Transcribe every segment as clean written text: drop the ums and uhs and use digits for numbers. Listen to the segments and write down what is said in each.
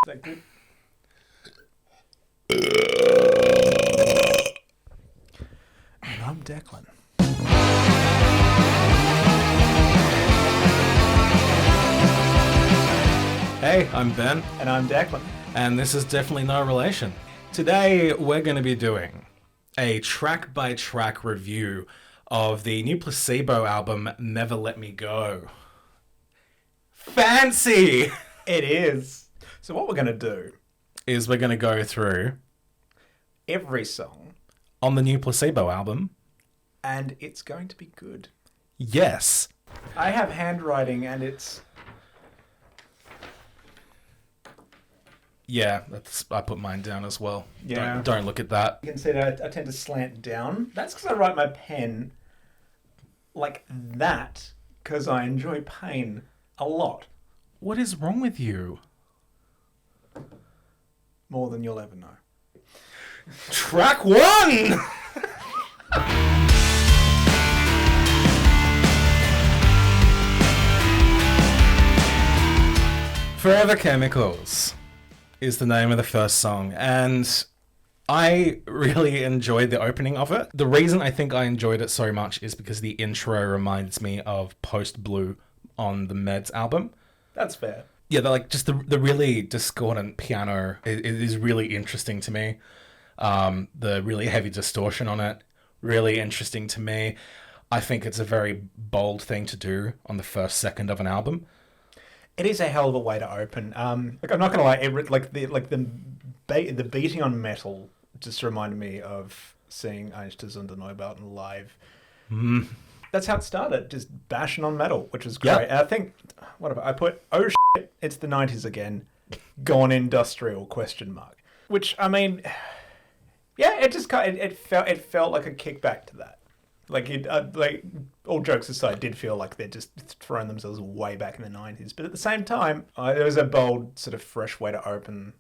Is that good? And I'm Declan. Hey, I'm Ben, And I'm Declan. and this is definitely no relation. Today, we're going to be doing a track-by-track review of the new Placebo album, Never Let Me Go. Fancy! It is. So what we're going to do, Is we're going to go through every song, on the new Placebo album. and it's going to be good. Yes. I have handwriting, and it's... Yeah, I put mine down as well. Yeah. Don't look at that. You can see that I tend to slant down. That's because I write my pen like that, because I enjoy pain a lot. What is wrong with you? More than you'll ever know. Track 1! Forever Chemicals is the name of the first song, and I really enjoyed the opening of it. The reason I think I enjoyed it so much is because the intro reminds me of Post Blue on the Meds album. That's fair. Yeah, they're like just the really discordant piano it is really interesting to me. The really heavy distortion on it, really interesting to me. I think it's a very bold thing to do on the first second of an album. It is a hell of a way to open. Like I'm not gonna lie, the beating on metal just reminded me of seeing Einstürzende Neubauten live. Mm. That's how it started, just bashing on metal, which was great. Yep. And I think, whatever, I put, oh shit, it's the 90s again, gone industrial, ? Which, I mean, yeah, it just kind of, it felt like a kickback to that. Like, all jokes aside, did feel like they're just throwing themselves way back in the 90s. But at the same time, it was a bold, sort of fresh way to open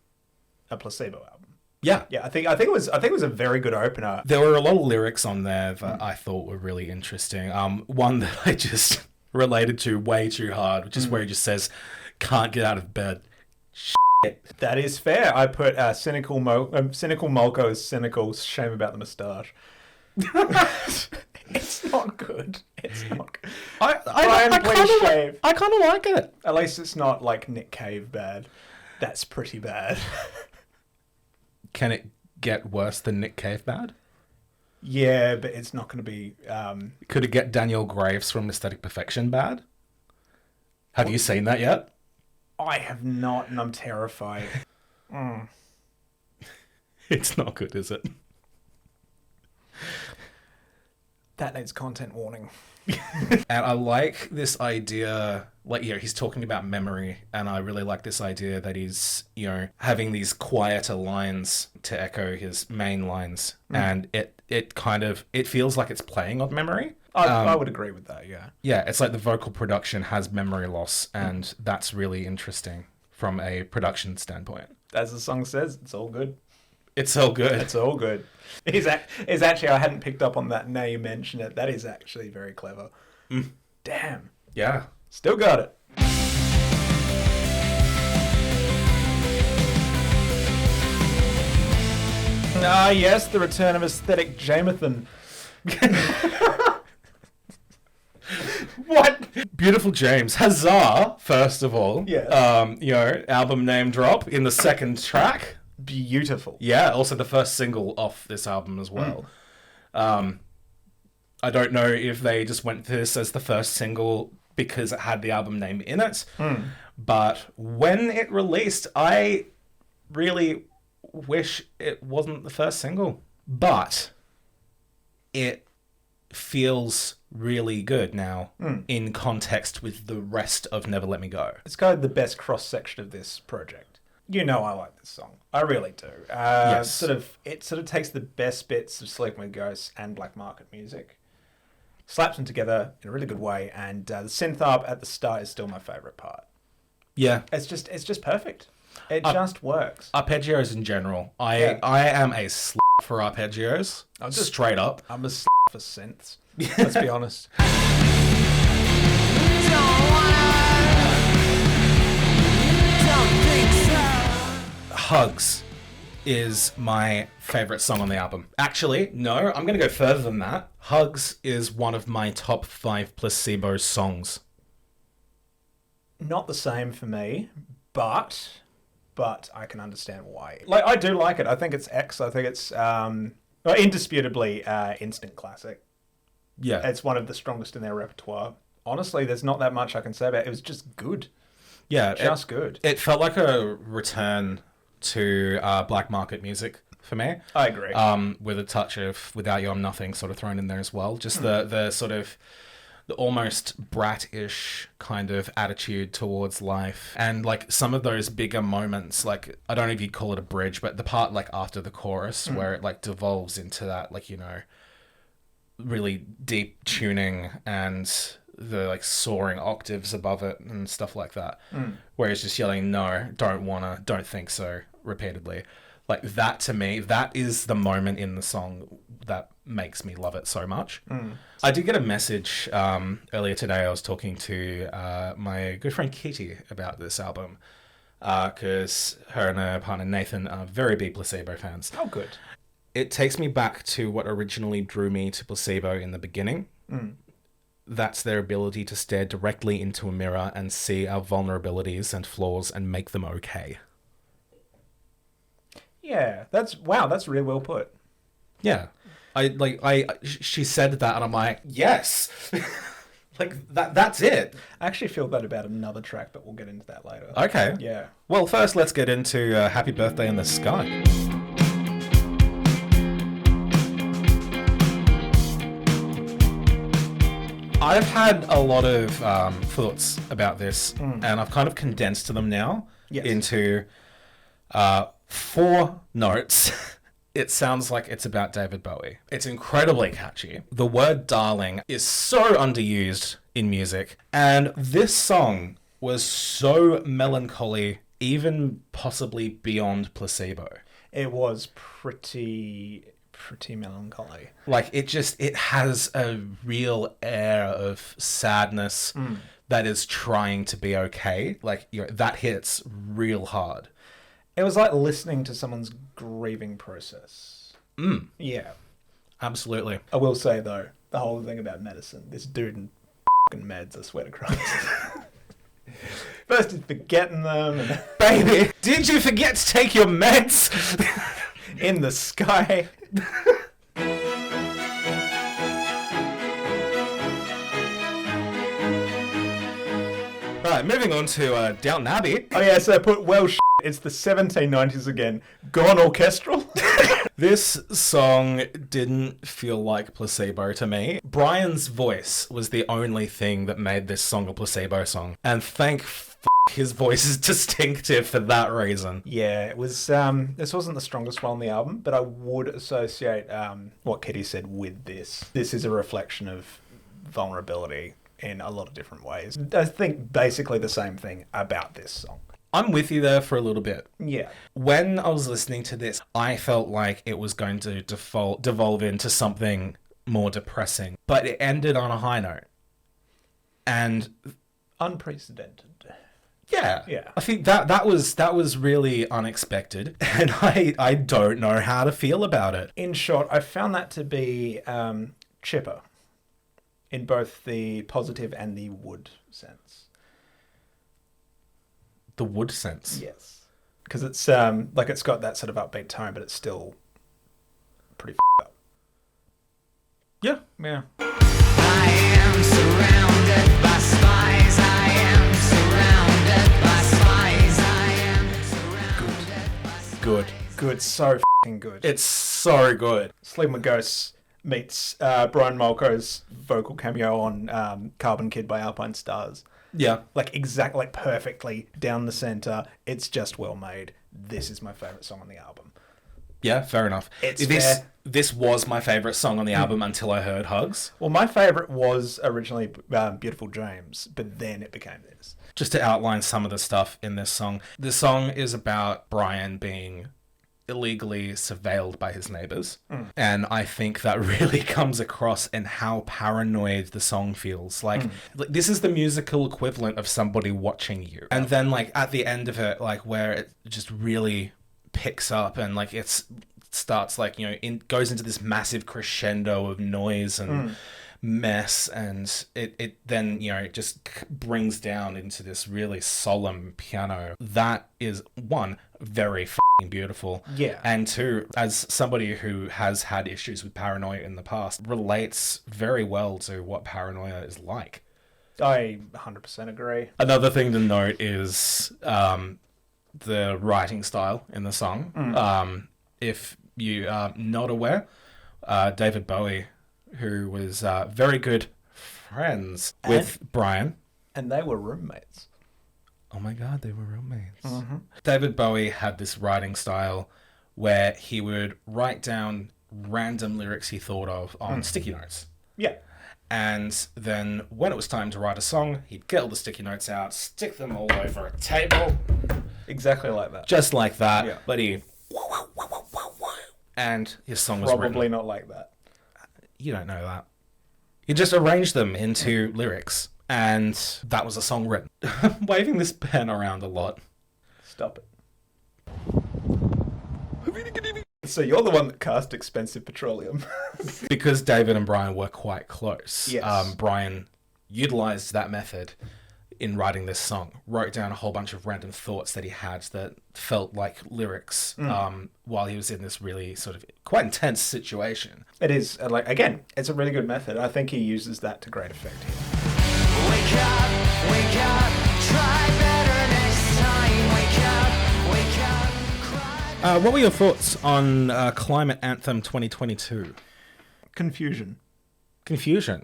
a Placebo album. Yeah. Yeah, I think it was a very good opener. There were a lot of lyrics on there that I thought were really interesting. One that I just related to way too hard, which is where he just says, "Can't get out of bed." Shit. That is fair. I put cynical Molko's cynical shame about the moustache. It's not good. It's not good. I kind of like it. At least it's not like Nick Cave bad. That's pretty bad. Can it get worse than Nick Cave bad? Yeah, but it's not going to be... Could it get Daniel Graves from Aesthetic Perfection bad? Have you seen that yet? I have not, and I'm terrified. It's not good, is it? That needs content warning. And I like this idea, like, he's talking about memory, and I really like this idea that he's, having these quieter lines to echo his main lines, and it feels like it's playing on memory. I would agree with that, yeah. Yeah, it's like the vocal production has memory loss, and that's really interesting from a production standpoint. As the song says, it's all good. It's so good. It's all good. It's actually, I hadn't picked up on that. Now you mention it. That is actually very clever. Damn. Yeah. Still got it. Ah, yes, the return of aesthetic Jamathan. What? Beautiful James. Huzzah, first of all. Yeah. Album name drop in the second track. Beautiful. Yeah, also the first single off this album as well. I don't know if they just went for this as the first single because it had the album name in it, but when it released, I really wish it wasn't the first single. But it feels really good now in context with the rest of Never Let Me Go. It's kind of the best cross-section of this project. You know I like this song. I really do. Yes. It sort of takes the best bits of Sleeping with Ghosts and Black Market music, slaps them together in a really good way, and the synth up at the start is still my favourite part. Yeah. It's just perfect. It just works. Arpeggios in general. I am a for arpeggios. I'm just straight up. I'm a for synths. Let's be honest. Hugs is my favorite song on the album. Actually, no, I'm going to go further than that. Hugs is one of my top 5 Placebo songs. Not the same for me, but I can understand why. Like, I do like it. I think it's X. I think it's indisputably instant classic. Yeah. It's one of the strongest in their repertoire. Honestly, there's not that much I can say about it. It was just good. Yeah. Just good. It felt like a return to black market music for me. I agree. With a touch of Without You I'm Nothing sort of thrown in there as well. Just the sort of the almost brat-ish kind of attitude towards life. And like some of those bigger moments, like I don't know if you'd call it a bridge, but the part like after the chorus where it like devolves into that, like, you know, really deep tuning and the like soaring octaves above it and stuff like that, where it's just yelling no, don't wanna, don't think so repeatedly. Like that, to me, that is the moment in the song that makes me love it so much. I did get a message earlier today. I was talking to my good friend Kitty about this album because her and her partner Nathan are very big Placebo fans. Oh, good. It takes me back to what originally drew me to Placebo in the beginning. That's their ability to stare directly into a mirror and see our vulnerabilities and flaws and make them okay. Yeah, that's really well put. Yeah. She said that and I'm like, yes. Like that's it. I actually feel that about another track, but we'll get into that later. Okay. Yeah. Well, first let's get into Happy Birthday in the Sky. I've had a lot of thoughts about this, and I've kind of condensed them now into 4 notes. It sounds like it's about David Bowie. It's incredibly catchy. The word darling is so underused in music, and this song was so melancholy, even possibly beyond Placebo. It was pretty melancholy. Like it has a real air of sadness that is trying to be okay. Like, you know, that hits real hard. It was like listening to someone's grieving process. Yeah. Absolutely. I will say though, the whole thing about medicine, this dude in fucking meds, I swear to Christ. First he's forgetting them and Baby, did you forget to take your meds? in the sky. Right, moving on to Downton Abbey. Oh yeah, so I put, it's the 1790s again. Gone orchestral. This song didn't feel like Placebo to me. Brian's voice was the only thing that made this song a Placebo song. And thank his voice is distinctive for that reason. Yeah, it was, this wasn't the strongest one on the album, but I would associate what Kitty said with this. This is a reflection of vulnerability in a lot of different ways. I think basically the same thing about this song. I'm with you there for a little bit. Yeah. When I was listening to this, I felt like it was going to devolve into something more depressing, but it ended on a high note. And unprecedented. Yeah. Yeah. I think that was really unexpected, and I don't know how to feel about it. In short, I found that to be chipper in both the positive and the wood sense. The wood sense? Yes. Because it's like it's got that sort of upbeat tone, but it's still pretty up. Yeah. Yeah. I am surrounded by spies. I am surrounded by spies. I am surrounded by spies. Good. So good. It's so good. Sleeping with Ghosts meets Brian Molko's vocal cameo on Carbon Kid by Alpine Stars. Yeah. Like perfectly down the center. It's just well made. This is my favorite song on the album. Yeah, fair enough. This was my favorite song on the album until I heard Hugs. Well, my favorite was originally Beautiful Dreams, but then it became this. Just to outline some of the stuff in this song. The song is about Brian being illegally surveilled by his neighbors. And I think that really comes across in how paranoid the song feels. Like this is the musical equivalent of somebody watching you. And then like at the end of it, like where it just really picks up and like starts like, you know, goes into this massive crescendo of noise and mess, and it then, you know, it just brings down into this really solemn piano. That is, one, very f***ing beautiful. Yeah. And two, as somebody who has had issues with paranoia in the past, relates very well to what paranoia is like. I 100% agree. Another thing to note is the writing style in the song. If you are not aware, David Bowie, who was very good friends with Brian. And they were roommates. Oh my God, they were roommates. David Bowie had this writing style where he would write down random lyrics he thought of on sticky notes. Yeah. And then when it was time to write a song, he'd get all the sticky notes out, stick them all over a table. Exactly like that. Just like that. Yeah. But he... And his song was Probably written. not like that. You don't know that. He just arranged them into lyrics. And that was a song written. I'm waving this pen around a lot. Stop it. So you're the one that cast Expensive Petroleum. Because David and Brian were quite close. Yes. Brian utilized that method in writing this song. Wrote down a whole bunch of random thoughts that he had that felt like lyrics while he was in this really sort of quite intense situation. It is, like, again, it's a really good method. I think he uses that to great effect here. Wake up, try better next time. Wake up, cry. What were your thoughts on Climate Anthem 2022? Confusion. Confusion.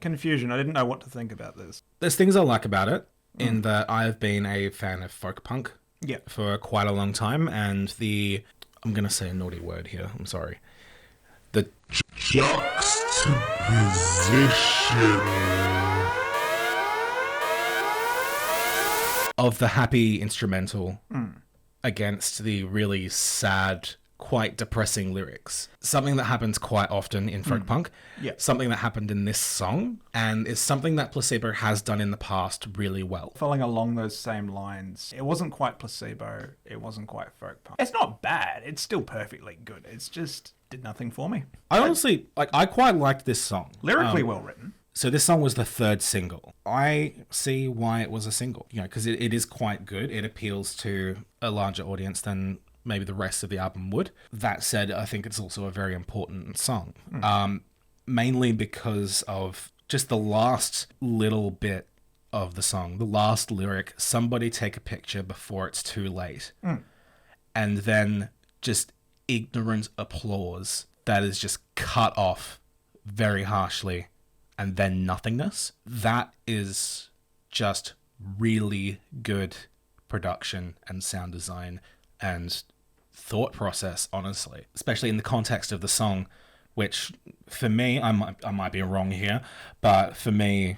I didn't know what to think about this. There's things I like about it, in that I've been a fan of folk punk Yeah. for quite a long time, and I'm going to say a naughty word here, I'm sorry. The Juxtaposition of the happy instrumental against the really sad, quite depressing lyrics. Something that happens quite often in folk punk. Yeah. Something that happened in this song, and is something that Placebo has done in the past really well. Following along those same lines, it wasn't quite Placebo, it wasn't quite folk punk. It's not bad, it's still perfectly good. It's just did nothing for me. I honestly, I quite liked this song. Lyrically well written. So this song was the third single. I see why it was a single, because it is quite good. It appeals to a larger audience than maybe the rest of the album would. That said, I think it's also a very important song. Mainly because of just the last little bit of the song, the last lyric, somebody take a picture before it's too late. And then just ignorant applause that is just cut off very harshly, and then nothingness. That is just really good production and sound design and thought process, honestly, especially in the context of the song, which for me, I might be wrong here, but for me,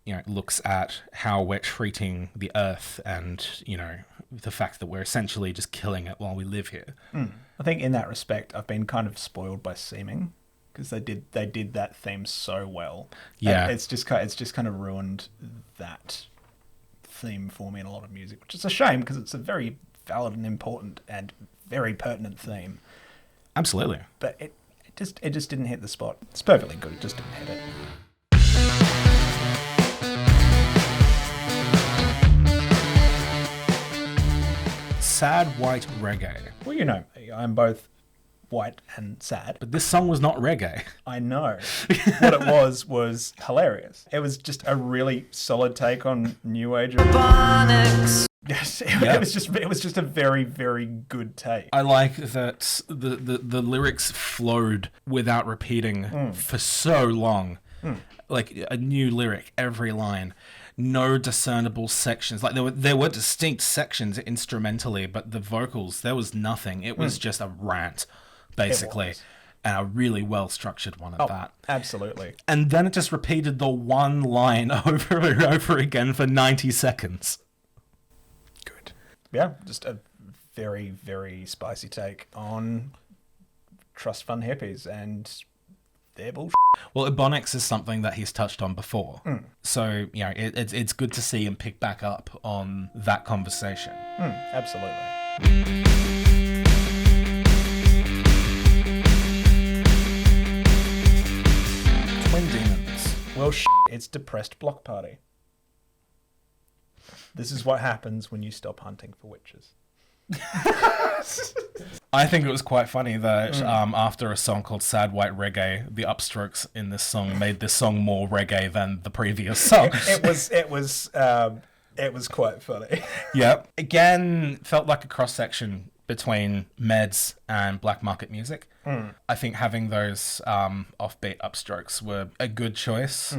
it looks at how we're treating the earth and, the fact that we're essentially just killing it while we live here. I think in that respect, I've been kind of spoiled by Seeming, because they did that theme so well. Yeah. And it's just kind of ruined that theme for me in a lot of music, which is a shame because it's a very valid and important and very pertinent theme. Absolutely. But it just didn't hit the spot. It's perfectly good, it just didn't hit it. Sad white reggae. Well, you know me, I'm both white and sad. But this song was not reggae. I know. What it was hilarious. It was just a really solid take on New Age. Phonics. Yes, Yeah. it was just a very, very good take. I like that the lyrics flowed without repeating for so long. Like a new lyric every line. No discernible sections. Like there were distinct sections instrumentally, but the vocals, there was nothing. It was just a rant, basically. was. And a really well structured one at that. Absolutely. And then it just repeated the one line over and over again for 90 seconds. Good. Yeah, just a very, very spicy take on trust fund hippies and their bullshit. Well, Ebonics is something that he's touched on before. So, it's good to see him pick back up on that conversation. Absolutely. Well, it's Depressed Block Party. This is what happens when you stop hunting for witches. I think it was quite funny that after a song called Sad White Reggae, the upstrokes in this song made this song more reggae than the previous song. It was quite funny. Yep. Again, felt like a cross-section between meds and black market music. I think having those offbeat upstrokes were a good choice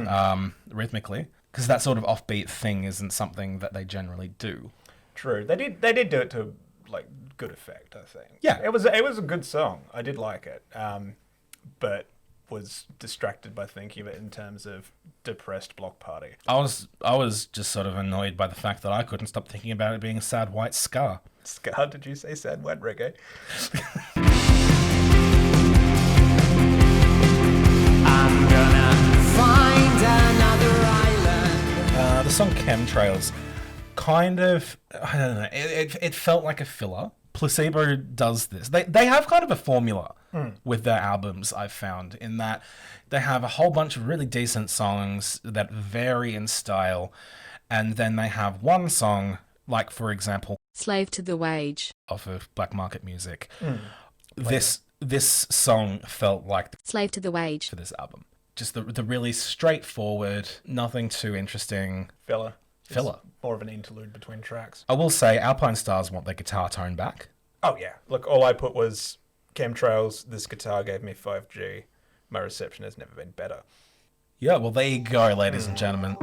rhythmically, because that sort of offbeat thing isn't something that they generally do. True. They did do it to like good effect, I think. Yeah. It was a good song. I did like it. But was distracted by thinking of it in terms of Depressed Block Party. I was just sort of annoyed by the fact that I couldn't stop thinking about it being a sad white ska. Ska, did you say sad white reggae? I'm gonna find another island. The song Chemtrails kind of, I don't know, it felt like a filler. Placebo does this. They have kind of a formula with their albums, I've found, in that they have a whole bunch of really decent songs that vary in style, and then they have one song, like, for example, Slave to the Wage, off of Black Market Music. This song felt like Slave to the Wage for this album. Just the really straightforward, nothing too interesting Filler. filler. More of an interlude between tracks. I will say Alpine Stars want their guitar tone back. Oh, yeah. Look, all I put was Chemtrails, this guitar gave me 5G. My reception has never been better. Yeah, well, there you go, ladies and gentlemen.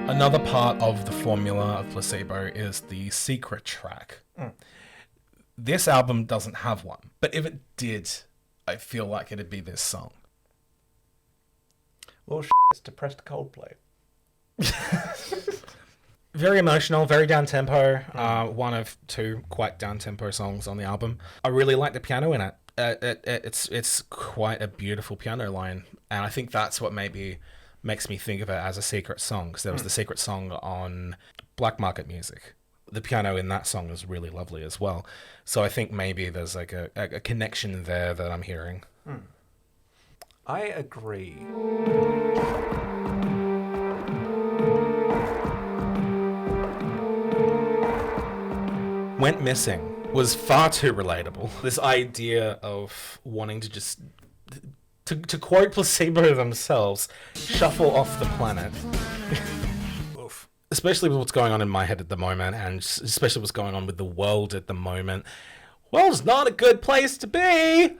Another part of the formula of Placebo is the secret track. This album doesn't have one, but if it did, I feel like it'd be this song. Well, it's Depressed Coldplay. Very emotional, very down-tempo. One of two quite down-tempo songs on the album. I really like the piano in it. It's quite a beautiful piano line, and I think that's what maybe makes me think of it as a secret song, because there was the secret song on Black Market Music. The piano in that song is really lovely as well. So I think maybe there's like a connection there that I'm hearing. I agree. Went Missing was far too relatable. This idea of wanting to just, to quote Placebo themselves, shuffle off the planet. Oof. Especially with what's going on in my head at the moment, and especially what's going on with the world at the moment. Well, it's not a good place to be.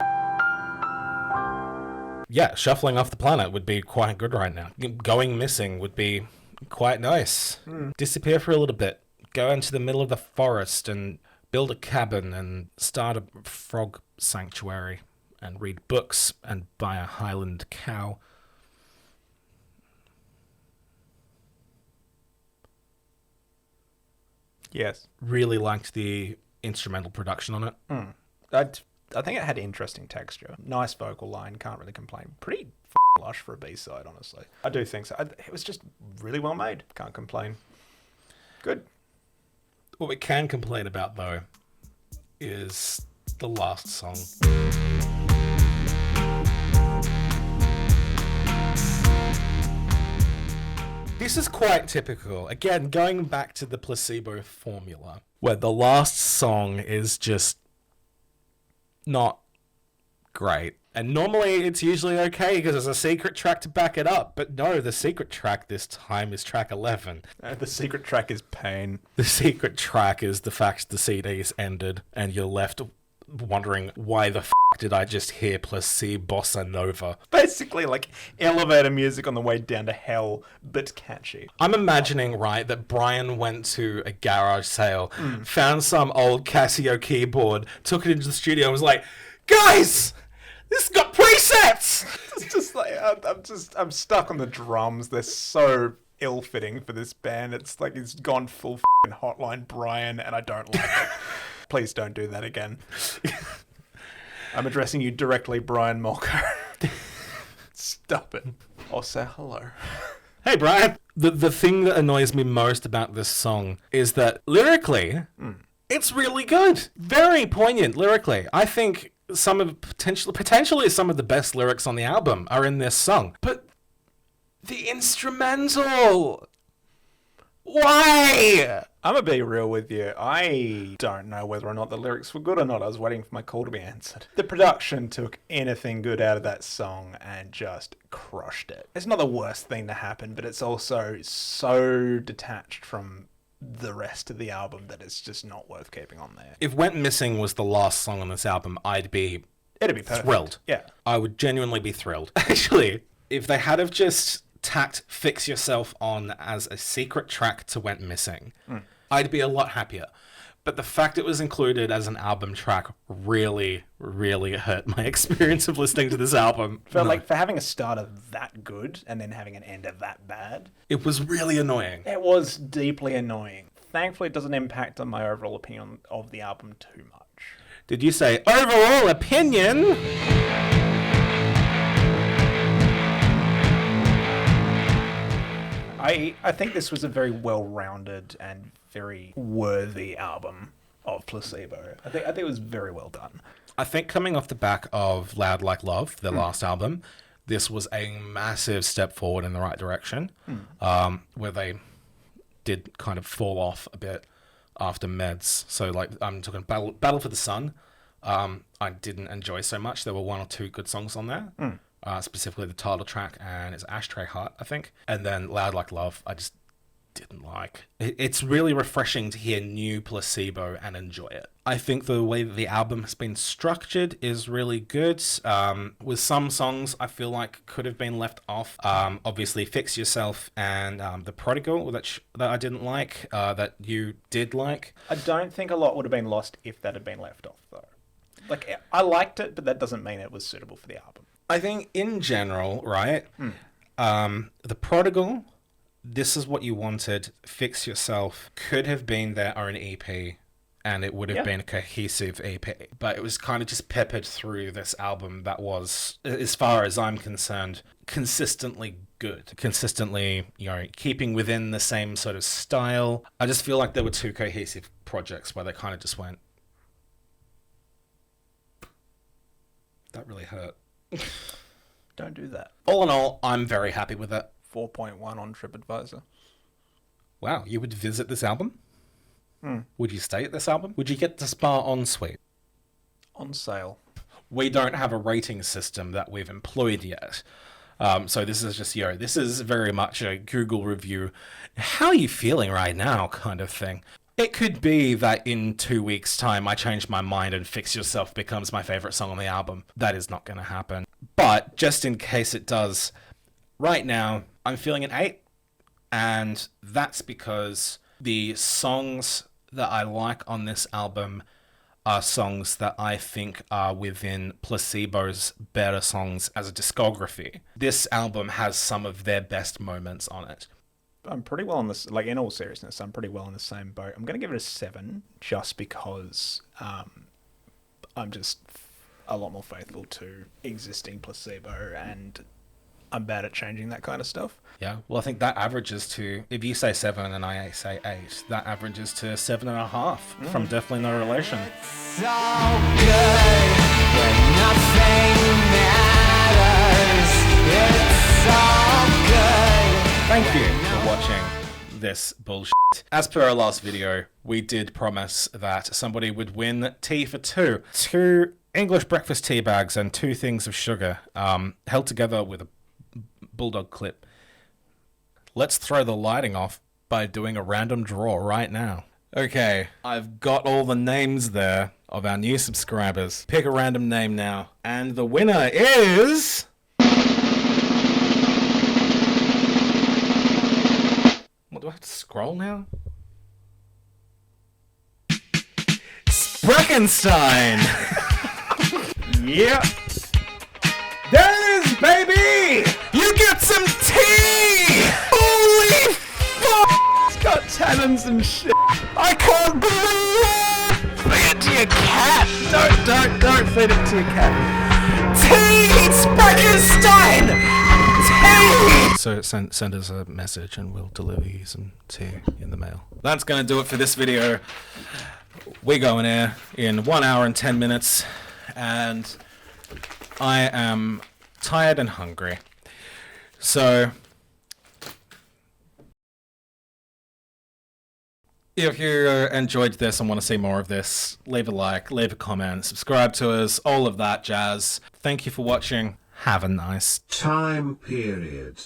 Yeah, shuffling off the planet would be quite good right now. Going missing would be quite nice. Disappear for a little bit. Go into the middle of the forest and build a cabin and start a frog sanctuary and read books and buy a Highland cow. Yes. Really liked the instrumental production on it. I think it had interesting texture. Nice vocal line, can't really complain. Pretty lush for a B-side, honestly. I do think so. It was just really well made. Can't complain. Good. What we can complain about, though, is the last song. This is quite typical. Again, going back to the Placebo formula, where the last song is just not great. And normally it's usually okay because there's a secret track to back it up. But no, the secret track this time is track 11. The secret track is pain. The secret track is the fact the CD's ended and you're left wondering why the did I just hear Placebo Bossa Nova? Basically like elevator music on the way down to hell, but catchy. I'm imagining, right, that Brian went to a garage sale, found some old Casio keyboard, took it into the studio and was like, guys, this has got presets! It's just like, I'm stuck on the drums. They're so ill-fitting for this band. It's like he's gone full f***ing Hotline Brian, and I don't like it. Please don't do that again. I'm addressing you directly, Brian Molko. Stop it. Or say hello. Hey, Brian! The thing that annoys me most about this song is that lyrically, It's really good. Very poignant lyrically. I think some of potentially some of the best lyrics on the album are in this song. But the instrumental, why? I'm gonna be real with you. I don't know whether or not the lyrics were good or not. I was waiting for my call to be answered. The production took anything good out of that song and just crushed it. It's not the worst thing to happen, but it's also so detached from the rest of the album that it's just not worth keeping on there. If Went Missing was the last song on this album, I'd be It'd be perfect. thrilled. Yeah. I would genuinely be thrilled. Actually, if they had have just tacked Fix Yourself on as a secret track to Went Missing, I'd be a lot happier. But the fact it was included as an album track really, really hurt my experience of listening to this album. For for having a starter that good and then having an ender that bad, It was really annoying. it was deeply annoying. Thankfully, it doesn't impact on my overall opinion of the album too much. Did you say overall opinion? I think this was a very well-rounded and very worthy album of Placebo. I think it was very well done. I think coming off the back of Loud Like Love, their last album, this was a massive step forward in the right direction, where they did kind of fall off a bit after Meds. So, like, I'm talking Battle for the Sun. I didn't enjoy so much. There were one or two good songs on there, specifically the title track and it's Ashtray Heart, I think. And then Loud Like Love, I just didn't like. It's really refreshing to hear new Placebo and enjoy it. I think the way that the album has been structured is really good. With some songs I feel like could have been left off. Obviously Fix Yourself and The Prodigal that I didn't like, that you did like. I don't think a lot would have been lost if that had been left off, though. Like, I liked it, but that doesn't mean it was suitable for the album. I think in general, right, The Prodigal, This Is What You Wanted, Fix Yourself could have been their own EP and it would have been a cohesive EP. But it was kind of just peppered through this album that was, as far as I'm concerned, consistently good. Consistently, keeping within the same sort of style. I just feel like there were two cohesive projects where they kind of just went, that really hurt. Don't do that. All in all, I'm very happy with it. 4.1 on TripAdvisor. Wow, you would visit this album? Would you stay at this album? Would you get the Spa Ensuite? On sale. We don't have a rating system that we've employed yet. So this is just, this is very much a Google review. How are you feeling right now kind of thing? It could be that in 2 weeks' time I change my mind and Fix Yourself becomes my favorite song on the album. That is not going to happen. But just in case it does, right now I'm feeling an 8. And that's because the songs that I like on this album are songs that I think are within Placebo's better songs as a discography. This album has some of their best moments on it. I'm pretty well on this, like, in all seriousness, I'm pretty well in the same boat. I'm going to give it a 7 just because I'm just a lot more faithful to existing Placebo and I'm bad at changing that kind of stuff. Yeah, well, I think that averages to, if you say 7 and I say 8, that averages to 7.5 from Definitely No Relation. So good when nothing matters. It's so good. Thank you for watching this bullshit. As per our last video, we did promise that somebody would win tea for 2. 2 English breakfast tea bags and 2 things of sugar, held together with a bulldog clip. Let's throw the lighting off by doing a random draw right now. Okay, I've got all the names there of our new subscribers. Pick a random name now. And the winner is... What, do I have to scroll now? Spreckenstein! Yeah. There it is, baby! You get some tea! Holy fuck! It's got tannins and shit. I can't believe it! Feed it to your cat! Don't feed it to your cat. Tea! Spreckenstein! So send us a message and we'll deliver you some tea in the mail. That's gonna do it for this video. We go on air in 1 hour and 10 minutes, and I am tired and hungry. So if you enjoyed this and want to see more of this, leave a like, leave a comment, subscribe to us, all of that jazz. Thank you for watching. Have a nice time period.